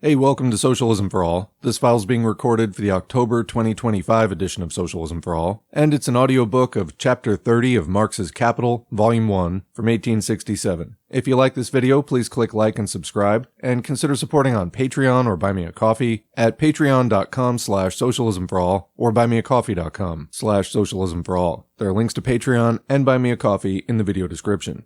Hey, welcome to Socialism for All. This file is being recorded for the October 2025 edition of Socialism for All, and it's an audiobook of Chapter 30 of Marx's Capital, Volume 1, from 1867. If you like this video, please click like and subscribe, and consider supporting on Patreon or Buy Me a Coffee at patreon.com/socialismforall or buymeacoffee.com/socialismforall. There are links to Patreon and Buy Me a Coffee in the video description.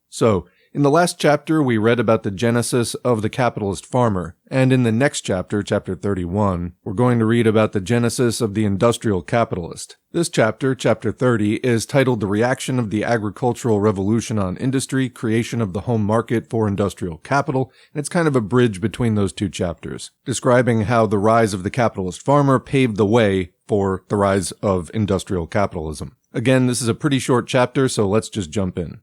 So, in the last chapter, we read about the genesis of the capitalist farmer, and in the next chapter, chapter 31, we're going to read about the genesis of the industrial capitalist. This chapter, chapter 30, is titled The Reaction of the Agricultural Revolution on Industry, Creation of the Home Market for Industrial Capital, and it's kind of a bridge between those two chapters, describing how the rise of the capitalist farmer paved the way for the rise of industrial capitalism. Again, this is a pretty short chapter, so let's just jump in.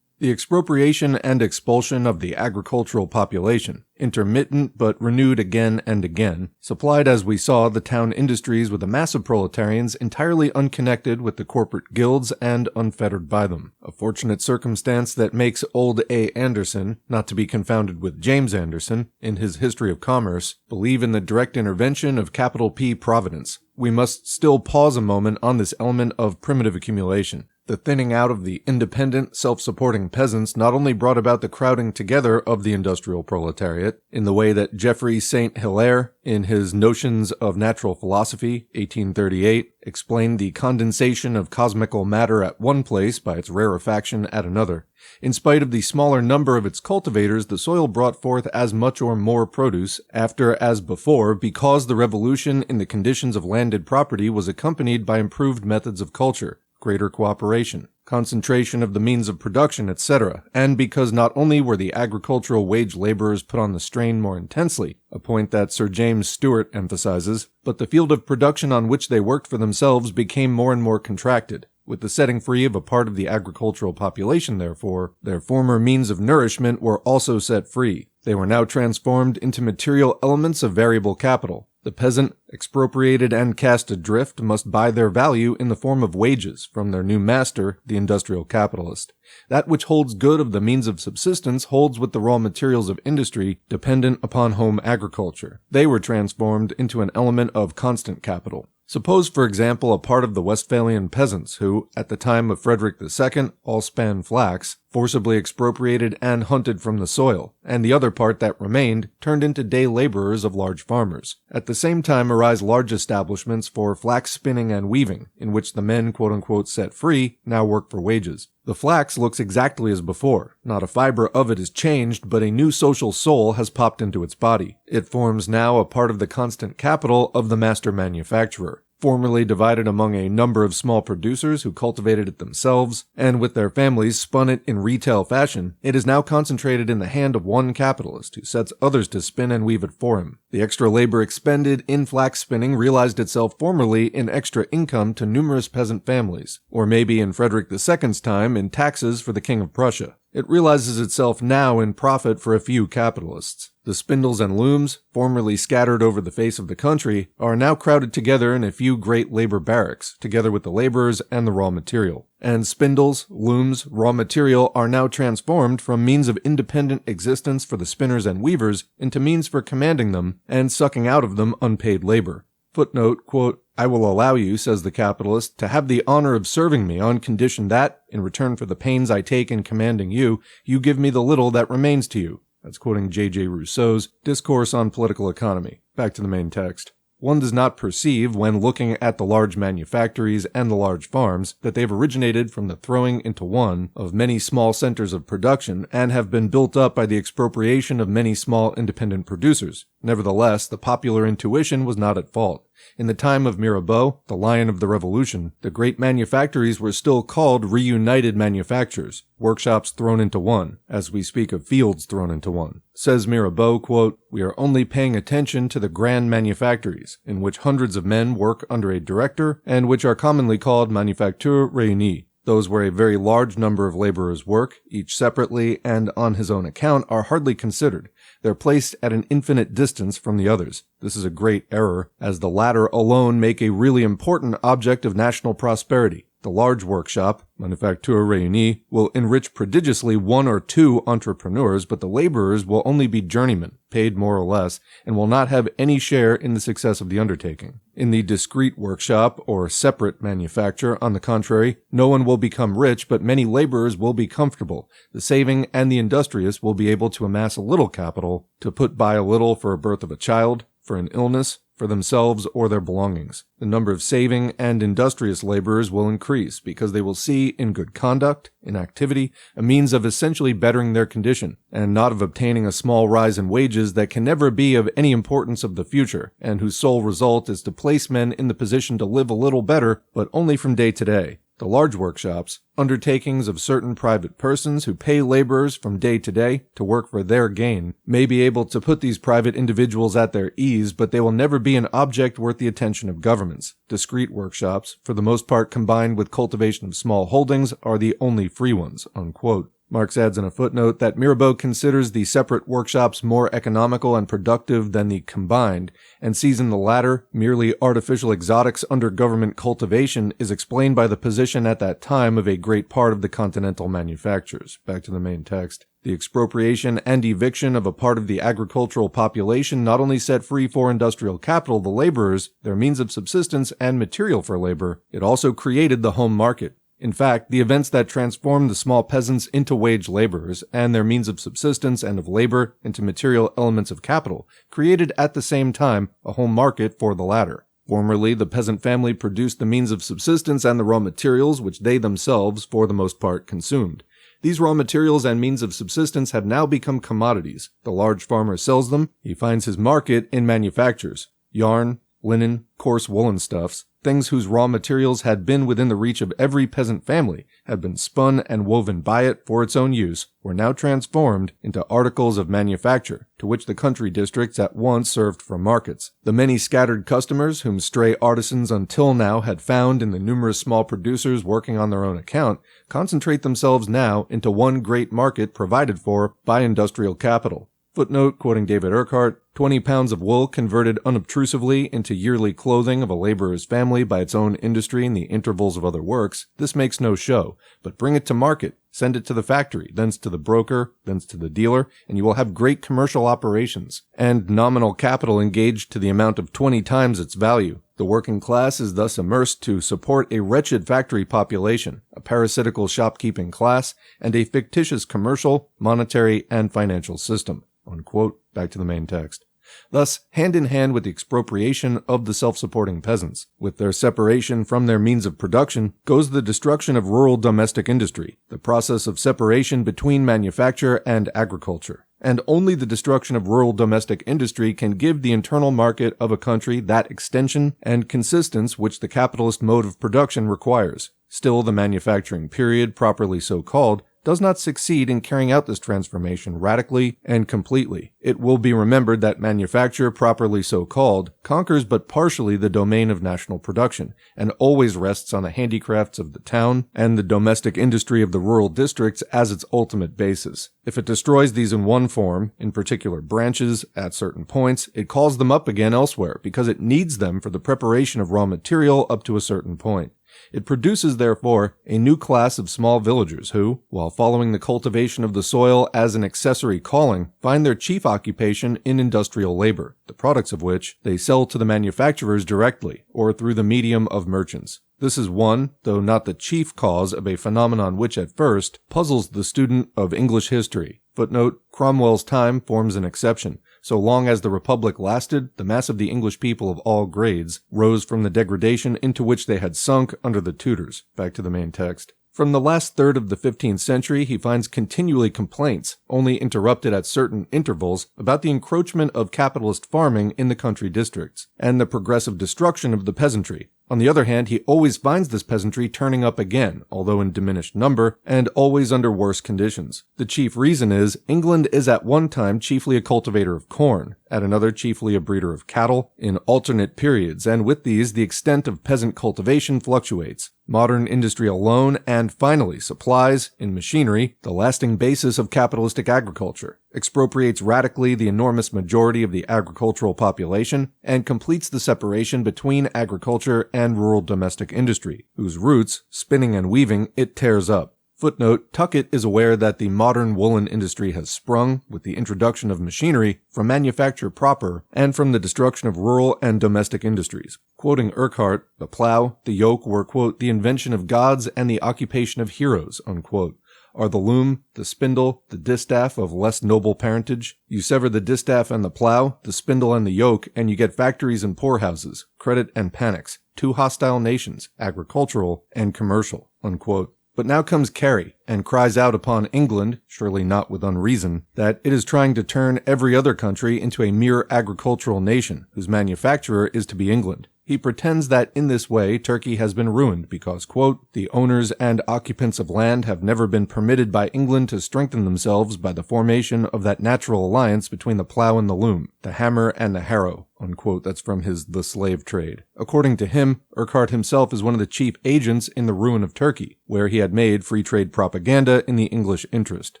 The expropriation and expulsion of the agricultural population, intermittent but renewed again and again, supplied, as we saw, the town industries with a mass of proletarians entirely unconnected with the corporate guilds and unfettered by them. A fortunate circumstance that makes old A. Anderson, not to be confounded with James Anderson, in his History of Commerce, believe in the direct intervention of capital P Providence. We must still pause a moment on this element of primitive accumulation. The thinning out of the independent, self-supporting peasants not only brought about the crowding together of the industrial proletariat, in the way that Geoffrey St. Hilaire, in his Notions of Natural Philosophy, 1838, explained the condensation of cosmical matter at one place by its rarefaction at another. In spite of the smaller number of its cultivators, the soil brought forth as much or more produce, after as before, because the revolution in the conditions of landed property was accompanied by improved methods of culture, greater cooperation, concentration of the means of production, etc., and because not only were the agricultural wage laborers put on the strain more intensely, a point that Sir James Stewart emphasizes, but the field of production on which they worked for themselves became more and more contracted. With the setting free of a part of the agricultural population, therefore, their former means of nourishment were also set free. They were now transformed into material elements of variable capital. The peasant, expropriated and cast adrift, must buy their value in the form of wages from their new master, the industrial capitalist. That which holds good of the means of subsistence holds with the raw materials of industry dependent upon home agriculture. They were transformed into an element of constant capital. Suppose, for example, a part of the Westphalian peasants who, at the time of Frederick II, all span flax, forcibly expropriated and hunted from the soil, and the other part that remained turned into day laborers of large farmers. At the same time arise large establishments for flax spinning and weaving, in which the men, quote-unquote, set free, now work for wages. The flax looks exactly as before. Not a fiber of it is changed, but a new social soul has popped into its body. It forms now a part of the constant capital of the master manufacturer. Formerly divided among a number of small producers who cultivated it themselves, and with their families spun it in retail fashion, it is now concentrated in the hand of one capitalist who sets others to spin and weave it for him. The extra labor expended in flax spinning realized itself formerly in extra income to numerous peasant families, or maybe in Frederick II's time in taxes for the King of Prussia. It realizes itself now in profit for a few capitalists. The spindles and looms, formerly scattered over the face of the country, are now crowded together in a few great labor barracks, together with the laborers and the raw material. And spindles, looms, raw material are now transformed from means of independent existence for the spinners and weavers into means for commanding them and sucking out of them unpaid labor. Footnote, quote, I will allow you, says the capitalist, to have the honor of serving me on condition that, in return for the pains I take in commanding you, you give me the little that remains to you. That's quoting J.J. Rousseau's Discourse on Political Economy. Back to the main text. One does not perceive, when looking at the large manufactories and the large farms, that they've originated from the throwing into one of many small centers of production and have been built up by the expropriation of many small independent producers. Nevertheless, the popular intuition was not at fault. In the time of Mirabeau, the lion of the Revolution, the great manufactories were still called reunited manufactures, workshops thrown into one, as we speak of fields thrown into one. Says Mirabeau, quote, we are only paying attention to the grand manufactories, in which hundreds of men work under a director, and which are commonly called manufactures réunies. Those where a very large number of laborers work, each separately and on his own account, are hardly considered. They're placed at an infinite distance from the others. This is a great error, as the latter alone make a really important object of national prosperity. The large workshop, Manufacture Réunie, will enrich prodigiously one or two entrepreneurs, but the laborers will only be journeymen, paid more or less, and will not have any share in the success of the undertaking. In the discrete workshop, or separate manufacture, on the contrary, no one will become rich, but many laborers will be comfortable. The saving and the industrious will be able to amass a little capital, to put by a little for a birth of a child, for an illness, for themselves or their belongings. The number of saving and industrious laborers will increase because they will see in good conduct, in activity, a means of essentially bettering their condition, and not of obtaining a small rise in wages that can never be of any importance of the future, and whose sole result is to place men in the position to live a little better, but only from day to day. The large workshops, undertakings of certain private persons who pay laborers from day to day to work for their gain, may be able to put these private individuals at their ease, but they will never be an object worth the attention of governments. Discrete workshops, for the most part combined with cultivation of small holdings, are the only free ones." Unquote. Marx adds in a footnote that Mirabeau considers the separate workshops more economical and productive than the combined, and sees in the latter merely artificial exotics under government cultivation is explained by the position at that time of a great part of the continental manufactures. Back to the main text. The expropriation and eviction of a part of the agricultural population not only set free for industrial capital the laborers, their means of subsistence and material for labor, it also created the home market. In fact, the events that transformed the small peasants into wage laborers, and their means of subsistence and of labor into material elements of capital, created at the same time a home market for the latter. Formerly, the peasant family produced the means of subsistence and the raw materials which they themselves, for the most part, consumed. These raw materials and means of subsistence have now become commodities. The large farmer sells them. He finds his market in manufactures. Yarn, linen, coarse woolen stuffs, things whose raw materials had been within the reach of every peasant family, had been spun and woven by it for its own use, were now transformed into articles of manufacture, to which the country districts at once served for markets. The many scattered customers whom stray artisans until now had found in the numerous small producers working on their own account, concentrate themselves now into one great market provided for by industrial capital. Footnote, quoting David Urquhart, 20 pounds of wool converted unobtrusively into yearly clothing of a laborer's family by its own industry in the intervals of other works, this makes no show, but bring it to market, send it to the factory, thence to the broker, thence to the dealer, and you will have great commercial operations, and nominal capital engaged to the amount of 20 times its value. The working class is thus immersed to support a wretched factory population, a parasitical shopkeeping class, and a fictitious commercial, monetary, and financial system. Unquote. Back to the main text. Thus, hand in hand with the expropriation of the self-supporting peasants, with their separation from their means of production, goes the destruction of rural domestic industry, the process of separation between manufacture and agriculture. And only the destruction of rural domestic industry can give the internal market of a country that extension and consistence which the capitalist mode of production requires. Still, the manufacturing period, properly so called, does not succeed in carrying out this transformation radically and completely. It will be remembered that manufacture, properly so called, conquers but partially the domain of national production, and always rests on the handicrafts of the town and the domestic industry of the rural districts as its ultimate basis. If it destroys these in one form, in particular branches, at certain points, it calls them up again elsewhere, because it needs them for the preparation of raw material up to a certain point. It produces, therefore, a new class of small villagers who, while following the cultivation of the soil as an accessory calling, find their chief occupation in industrial labor, the products of which they sell to the manufacturers directly, or through the medium of merchants. This is one, though not the chief cause of a phenomenon which at first puzzles the student of English history. Footnote, Cromwell's time forms an exception. So long as the Republic lasted, the mass of the English people of all grades rose from the degradation into which they had sunk under the Tudors. Back to the main text. From the last third of the 15th century, he finds continually complaints, only interrupted at certain intervals, about the encroachment of capitalist farming in the country districts, and the progressive destruction of the peasantry. On the other hand, he always finds this peasantry turning up again, although in diminished number, and always under worse conditions. The chief reason is, England is at one time chiefly a cultivator of corn, at another chiefly a breeder of cattle, in alternate periods, and with these the extent of peasant cultivation fluctuates. Modern industry alone, and finally supplies, in machinery, the lasting basis of capitalistic agriculture. expropriates radically the enormous majority of the agricultural population, and completes the separation between agriculture and rural domestic industry, whose roots, spinning and weaving, it tears up. Footnote, Tuckett is aware that the modern woolen industry has sprung, with the introduction of machinery, from manufacture proper, and from the destruction of rural and domestic industries. Quoting Urquhart, the plow, the yoke were, quote, the invention of gods and the occupation of heroes, unquote. Are the loom, the spindle, the distaff of less noble parentage? You sever the distaff and the plow, the spindle and the yoke, and you get factories and poorhouses, credit and panics, two hostile nations, agricultural and commercial, unquote. But now comes Carey, and cries out upon England, surely not with unreason, that it is trying to turn every other country into a mere agricultural nation, whose manufacturer is to be England. He pretends that in this way Turkey has been ruined because, quote, the owners and occupants of land have never been permitted by England to strengthen themselves by the formation of that natural alliance between the plow and the loom, the hammer and the harrow, unquote. That's from his The Slave Trade. According to him, Urquhart himself is one of the chief agents in the ruin of Turkey, where he had made free trade propaganda in the English interest.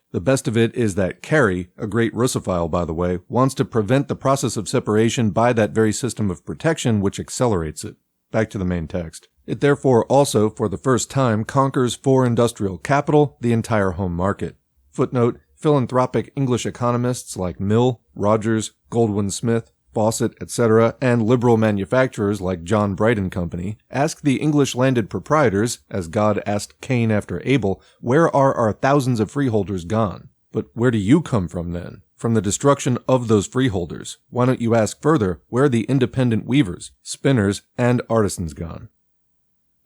The best of it is that Carey, a great Russophile by the way, wants to prevent the process of separation by that very system of protection which accelerates it. Back to the main text. It therefore also, for the first time, conquers for industrial capital the entire home market. Footnote, philanthropic English economists like Mill, Rogers, Goldwin Smith, Fawcett, etc., and liberal manufacturers like John Bright and Company, ask the English landed proprietors, as God asked Cain after Abel, where are our thousands of freeholders gone? But where do you come from then? From the destruction of those freeholders. Why don't you ask further, where are the independent weavers, spinners, and artisans gone?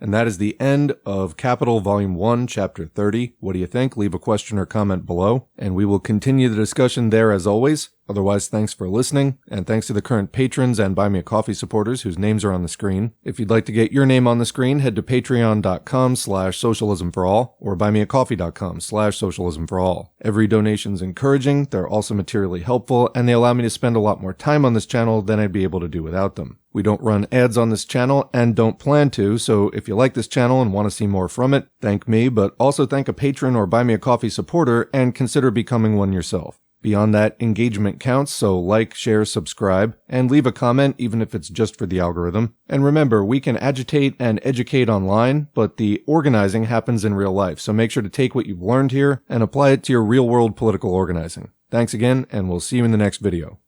And that is the end of Capital Volume 1, Chapter 30. What do you think? Leave a question or comment below, and we will continue the discussion there as always. Otherwise, thanks for listening, and thanks to the current patrons and Buy Me a Coffee supporters whose names are on the screen. If you'd like to get your name on the screen, head to patreon.com/socialismforall or buymeacoffee.com/socialismforall. Every donation's encouraging, they're also materially helpful, and they allow me to spend a lot more time on this channel than I'd be able to do without them. We don't run ads on this channel and don't plan to, so if you like this channel and want to see more from it, thank me, but also thank a patron or Buy Me a Coffee supporter and consider becoming one yourself. Beyond that, engagement counts, so like, share, subscribe, and leave a comment even if it's just for the algorithm. And remember, we can agitate and educate online, but the organizing happens in real life, so make sure to take what you've learned here and apply it to your real-world political organizing. Thanks again, and we'll see you in the next video.